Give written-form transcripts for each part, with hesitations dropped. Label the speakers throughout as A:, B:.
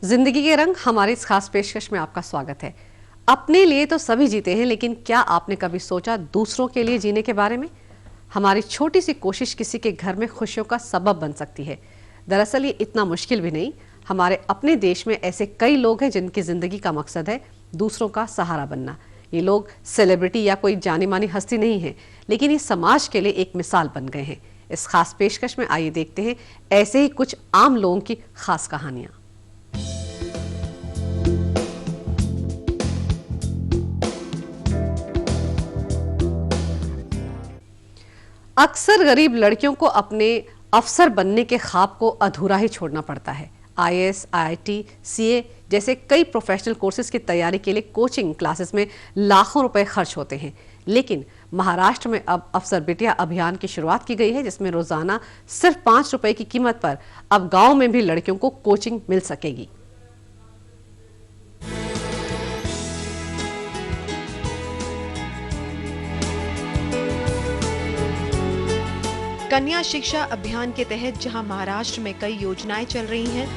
A: जिंदगी के रंग हमारी इस खास पेशकश में आपका स्वागत है। अपने लिए तो सभी जीते हैं, लेकिन क्या आपने कभी सोचा दूसरों के लिए जीने के बारे में? हमारी छोटी सी कोशिश किसी के घर में खुशियों का सबब बन सकती है। दरअसल ये इतना मुश्किल भी नहीं। हमारे अपने देश में ऐसे कई लोग हैं जिनकी जिंदगी का मकसद है दूसरों का सहारा बनना। ये लोग सेलिब्रिटी या कोई जानी मानी हस्ती नहीं है, लेकिन ये समाज के लिए एक मिसाल बन गए हैं। इस खास पेशकश में आइए देखते हैं ऐसे ही कुछ आम लोगों की खास कहानियां। अक्सर गरीब लड़कियों को अपने अफसर बनने के ख्वाब को अधूरा ही छोड़ना पड़ता है। आईएएस, आईआईटी, सीए जैसे कई प्रोफेशनल कोर्सेज की तैयारी के लिए कोचिंग क्लासेस में लाखों रुपए खर्च होते हैं। लेकिन महाराष्ट्र में अब अफसर बिटिया अभियान की शुरुआत की गई है, जिसमें रोजाना सिर्फ 5 रुपए की कीमत पर अब गांव में भी लड़कियों को कोचिंग मिल सकेगी।
B: कन्या शिक्षा अभियान के तहत जहां महाराष्ट्र में कई योजनाएं चल रही हैं,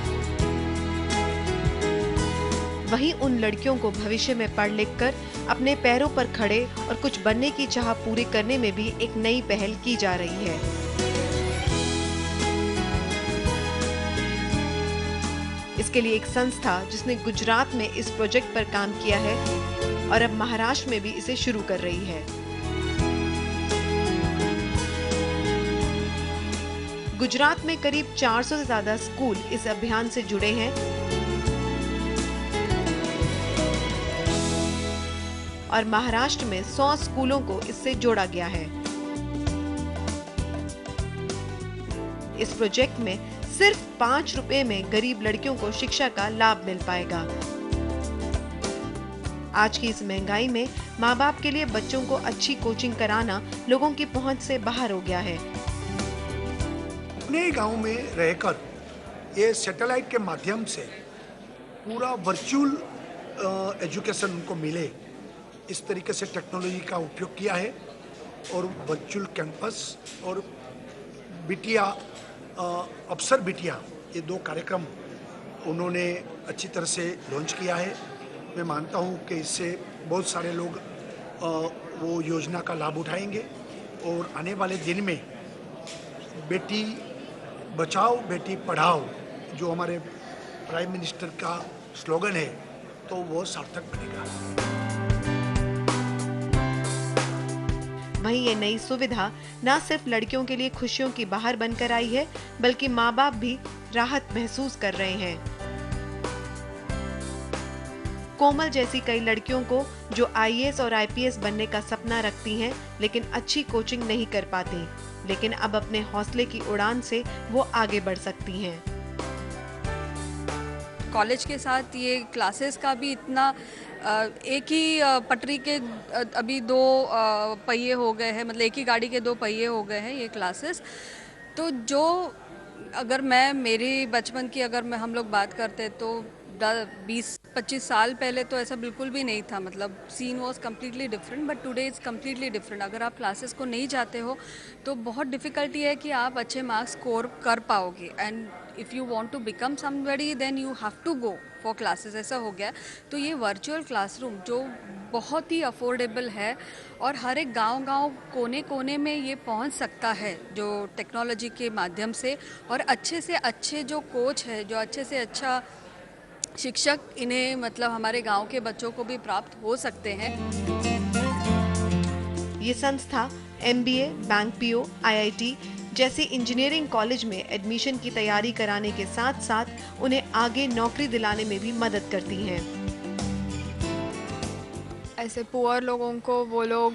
B: वहीं उन लड़कियों को भविष्य में पढ़ लिख कर अपने पैरों पर खड़े और कुछ बनने की चाह पूरी करने में भी एक नई पहल की जा रही है। इसके लिए एक संस्था जिसने गुजरात में इस प्रोजेक्ट पर काम किया है और अब महाराष्ट्र में भी इसे शुरू कर रही है। गुजरात में करीब 400 से ज्यादा स्कूल इस अभियान से जुड़े हैं और महाराष्ट्र में 100 स्कूलों को इससे जोड़ा गया है। इस प्रोजेक्ट में सिर्फ 5 रुपए में गरीब लड़कियों को शिक्षा का लाभ मिल पाएगा। आज की इस महंगाई में माँ बाप के लिए बच्चों को अच्छी कोचिंग कराना लोगों की पहुंच से बाहर हो गया है।
C: अपने गांव में रहकर ये सैटेलाइट के माध्यम से पूरा वर्चुअल एजुकेशन उनको मिले, इस तरीके से टेक्नोलॉजी का उपयोग किया है और वर्चुअल कैंपस और बिटिया अफसर बिटिया, ये 2 कार्यक्रम उन्होंने अच्छी तरह से लॉन्च किया है। मैं मानता हूँ कि इससे बहुत सारे लोग वो योजना का लाभ उठाएंगे और आने वाले दिन में बेटी बचाओ बेटी पढ़ाओ, जो हमारे प्राइम मिनिस्टर का स्लोगन है, तो वो सार्थक बनेगा।
B: वहीं ये नई सुविधा न सिर्फ लड़कियों के लिए खुशियों की बहार बनकर आई है, बल्कि माँ बाप भी राहत महसूस कर रहे हैं। कोमल जैसी कई लड़कियों को जो आईएएस और आईपीएस बनने का सपना रखती हैं, लेकिन अच्छी कोचिंग नहीं कर पाती, लेकिन अब अपने हौसले की उड़ान से वो आगे बढ़ सकती हैं।
D: कॉलेज के साथ ये क्लासेस का भी इतना एक ही पटरी के अभी 2 पहिए हो गए हैं, मतलब एक ही गाड़ी के 2 पहिए हो गए हैं ये क्लासेस। तो जो अगर मैं मेरी बचपन की अगर मैं हम लोग बात करते तो 20-25 साल पहले तो ऐसा बिल्कुल भी नहीं था, मतलब scene was completely different, but today is completely different. अगर आप क्लासेस को नहीं जाते हो तो बहुत डिफ़िकल्टी है कि आप अच्छे मार्क्स स्कोर कर पाओगे, and if you want to become somebody then you have to go for classes, ऐसा हो गया। तो ये वर्चुअल क्लासरूम जो बहुत ही अफोर्डेबल है और हर एक गांव कोने कोने में ये पहुंच सकता है जो टेक्नोलॉजी के माध्यम से, और अच्छे से अच्छे जो कोच है, जो अच्छे से अच्छा शिक्षक इन्हें मतलब हमारे गांव के बच्चों को भी प्राप्त हो सकते हैं।
B: ये संस्था एमबीए, बैंक पीओ, आईआईटी जैसे इंजीनियरिंग कॉलेज में एडमिशन की तैयारी कराने के साथ साथ उन्हें आगे नौकरी दिलाने में भी मदद करती हैं।
E: ऐसे पुअर लोगों को वो लोग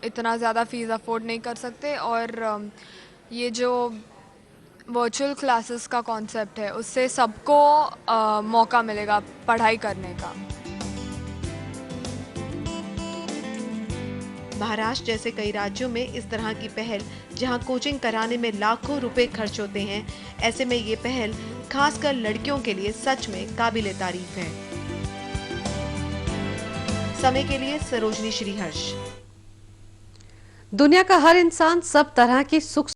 E: इतना ज़्यादा फीस अफोर्ड नहीं कर सकते, और ये जो वर्चुअल क्लासेस का कॉन्सेप्ट है उससे सबको मौका मिलेगा पढ़ाई करने का।
B: महाराष्ट्र जैसे कई राज्यों में इस तरह की पहल, जहां कोचिंग कराने में लाखों रुपए खर्च होते हैं, ऐसे में ये पहल खासकर लड़कियों के लिए सच में काबिले तारीफ है। समय के लिए सरोजनी श्रीहर्ष।
A: दुनिया का हर इंसान सब तरह की सुख